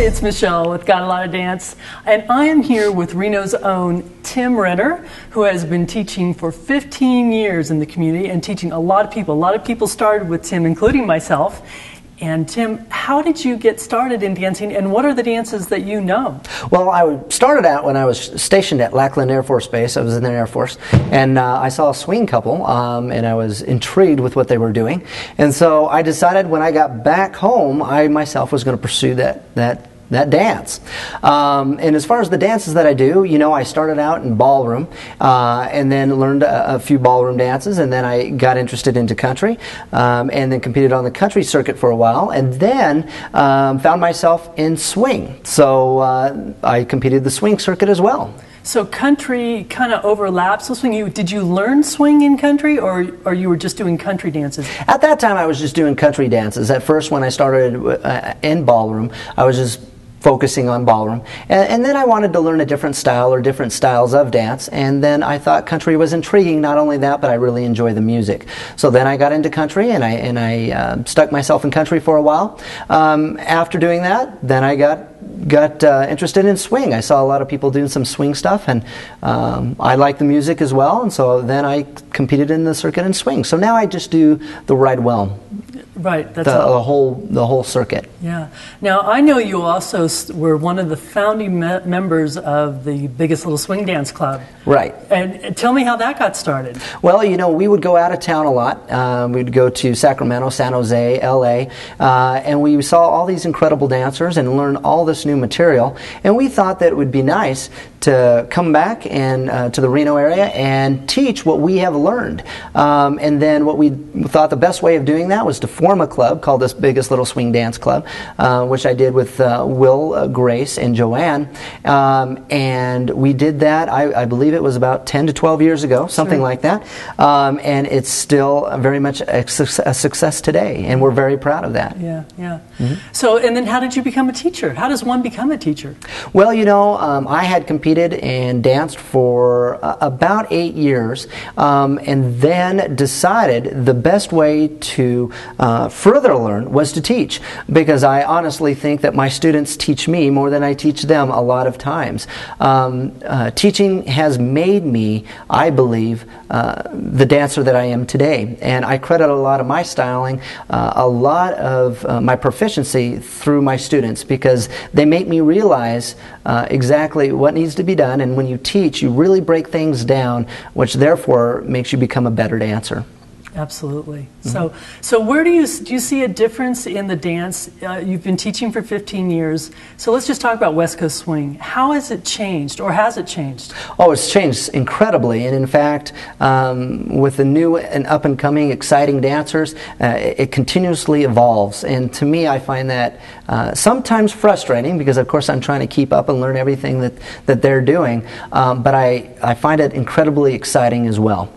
it's Michelle with Got a Lot of Dance, and I am here with Reno's own Tim Renner, who has been teaching for 15 years in the community and teaching a lot of people. A lot of people started with Tim, including myself. And Tim, how did you get started in dancing, and what are the dances that you know? Well, I started out when I was stationed at Lackland Air Force Base. I was in the Air Force, and I saw a swing couple, and I was intrigued with what they were doing. And so I decided when I got back home, I myself was going to pursue that dance. And as far as the dances that I do, you know, I started out in ballroom and then learned a few ballroom dances, and then I got interested into country and then competed on the country circuit for a while, and then found myself in swing. So I competed the swing circuit as well. So country kind of overlaps with swing. Did you learn swing in country, or you were just doing country dances? At that time, I was just doing country dances. At first, when I started in ballroom, I was just focusing on ballroom, and then I wanted to learn a different style or different styles of dance, and then I thought country was intriguing. Not only that, but I really enjoy the music. So then I got into country, and I stuck myself in country for a while. After doing that, then I got interested in swing. I saw a lot of people doing some swing stuff, and I like the music as well, and so then I competed in the circuit in swing. So now I just do the ride well. Right, that's the whole circuit. Yeah. Now I know you also were one of the founding members of the Biggest Little Swing Dance Club. Right. And tell me how that got started. Well, you know, we would go out of town a lot. We'd go to Sacramento, San Jose, LA, and we saw all these incredible dancers and learn all this new material. And we thought that it would be nice to come back and to the Reno area and teach what we have learned. And then what we thought the best way of doing that was to form a club called this Biggest Little Swing Dance Club, which I did with Will, Grace, and Joanne. And we did that, I believe it was about 10 to 12 years ago, something like that. And it's still very much a success today, and we're very proud of that. Yeah, yeah. Mm-hmm. So, and then how did you become a teacher? How does one become a teacher? Well, you know, I had competed and danced for about 8 years, and then decided the best way to further learn was to teach, because I honestly think that my students teach me more than I teach them a lot of times. Teaching has made me, I believe, the dancer that I am today, and I credit a lot of my styling, a lot of my proficiency through my students, because they make me realize exactly what needs to be done, and when you teach, you really break things down, which therefore makes you become a better dancer. Absolutely. Mm-hmm. So where do you see a difference in the dance? You've been teaching for 15 years. So let's just talk about West Coast swing. How has it changed, or has it changed? Oh, it's changed incredibly. And in fact, with the new and up and coming exciting dancers, it continuously evolves. And to me, I find that sometimes frustrating, because of course I'm trying to keep up and learn everything that they're doing. But I find it incredibly exciting as well,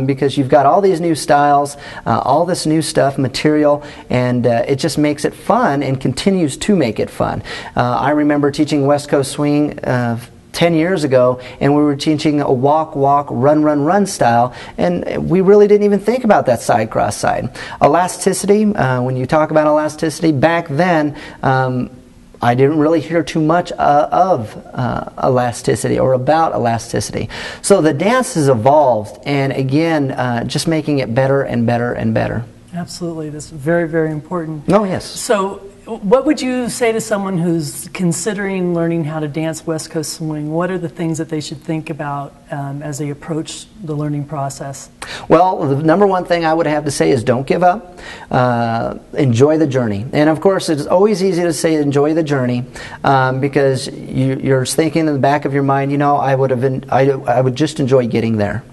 because you've got all these new styles, all this new stuff, material, and it just makes it fun and continues to make it fun. I remember teaching West Coast swing 10 years ago, and we were teaching a walk, walk, run, run, run style, and we really didn't even think about that side, cross, side. Elasticity, when you talk about elasticity, back then, I didn't really hear too much of elasticity or about elasticity. So the dance has evolved, and again, just making it better and better and better. Absolutely. That's very, very important. Oh, yes. So what would you say to someone who's considering learning how to dance West Coast swing? What are the things that they should think about as they approach the learning process? Well, the number one thing I would have to say is don't give up. Enjoy the journey. And of course, it's always easy to say enjoy the journey, because you're thinking in the back of your mind, you know, I would just enjoy getting there.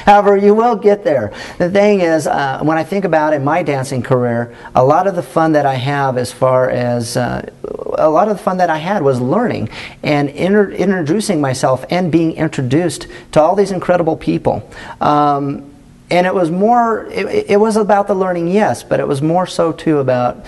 However, you will get there. The thing is, when I think about in my dancing career, a lot of the fun that I have, as far as a lot of the fun that I had was learning and introducing myself and being introduced to all these incredible people. And it was more, it was about the learning, yes, but it was more so too about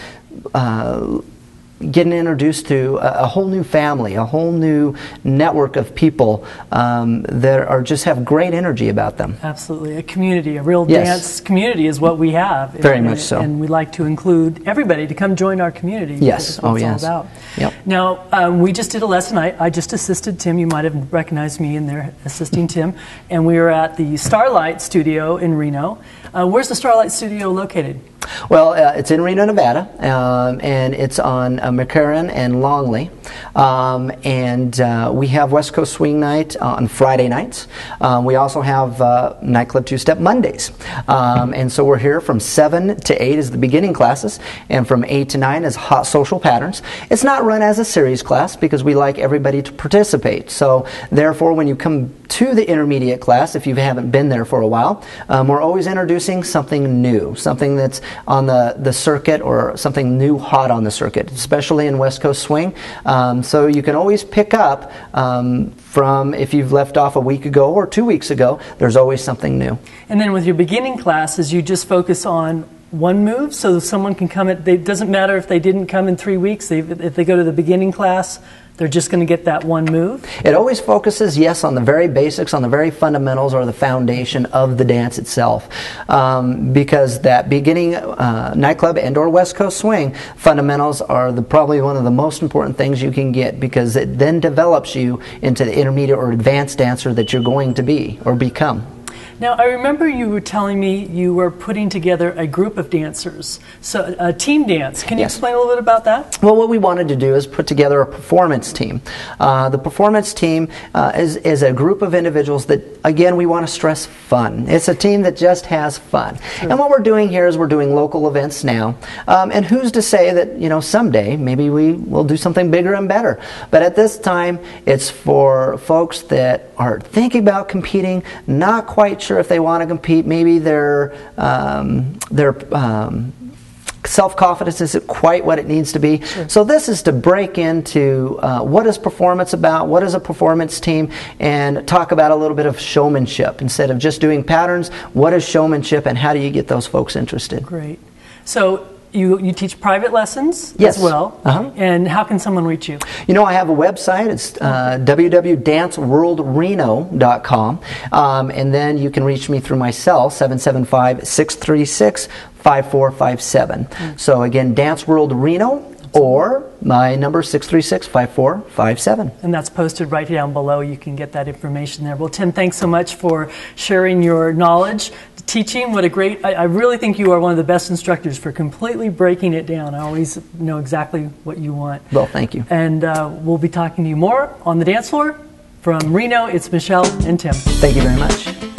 getting introduced to a whole new family, a whole new network of people that are just have great energy about them. Absolutely. A community, a real Yes. dance community is what we have. Very much so. And we like to include everybody to come join our community. Yes. That's what it's all yes. about. Yep. Now, we just did a lesson. I just assisted Tim. You might have recognized me in there assisting Tim. And we were at the Starlight Studio in Reno. Where's the Starlight Studio located? Well, it's in Reno, Nevada, and it's on McCarran and Longley. We have West Coast Swing Night on Friday nights. We also have Nightclub Two-Step Mondays. And so we're here from 7 to 8 is the beginning classes, and from 8 to 9 is Hot Social Patterns. It's not run as a series class because we like everybody to participate. So therefore, when you come to the intermediate class, if you haven't been there for a while, we're always introducing something new, something that's on the circuit or something new hot on the circuit, especially in West Coast Swing. So you can always pick up from if you've left off a week ago or 2 weeks ago, there's always something new. And then with your beginning classes, you just focus on one move, so someone can come at, it doesn't matter if they didn't come in 3 weeks, if they go to the beginning class, they're just going to get that one move? It always focuses, yes, on the very basics, on the very fundamentals or the foundation of the dance itself. Because that beginning nightclub and or West Coast Swing fundamentals are probably one of the most important things you can get, because it then develops you into the intermediate or advanced dancer that you're going to be or become. Now, I remember you were telling me you were putting together a group of dancers, so a team dance. Can you Yes. explain a little bit about that? Well, what we wanted to do is put together a performance team. The performance team is a group of individuals that, again, we want to stress fun. It's a team that just has fun. Sure. And what we're doing here is we're doing local events now. And who's to say that, you know, someday maybe we will do something bigger and better. But at this time, it's for folks that are thinking about competing, not quite sure if they want to compete. Maybe their self-confidence isn't quite what it needs to be. Sure. So this is to break into what is performance about, what is a performance team, and talk about a little bit of showmanship. Instead of just doing patterns, what is showmanship and how do you get those folks interested? Great. So you teach private lessons Yes. as well. Uh-huh. And how can someone reach you? You know, I have a website. It's www.danceworldreno.com. And then you can reach me through my cell, 775-636-5457. So again, Dance World Reno, or my number 636-5457. And that's posted right down below. You can get that information there. Well, Tim, thanks so much for sharing your knowledge, teaching. What a great, I really think you are one of the best instructors for completely breaking it down. I always know exactly what you want. Well, thank you. And we'll be talking to you more on the dance floor. From Reno, it's Michelle and Tim. Thank you very much.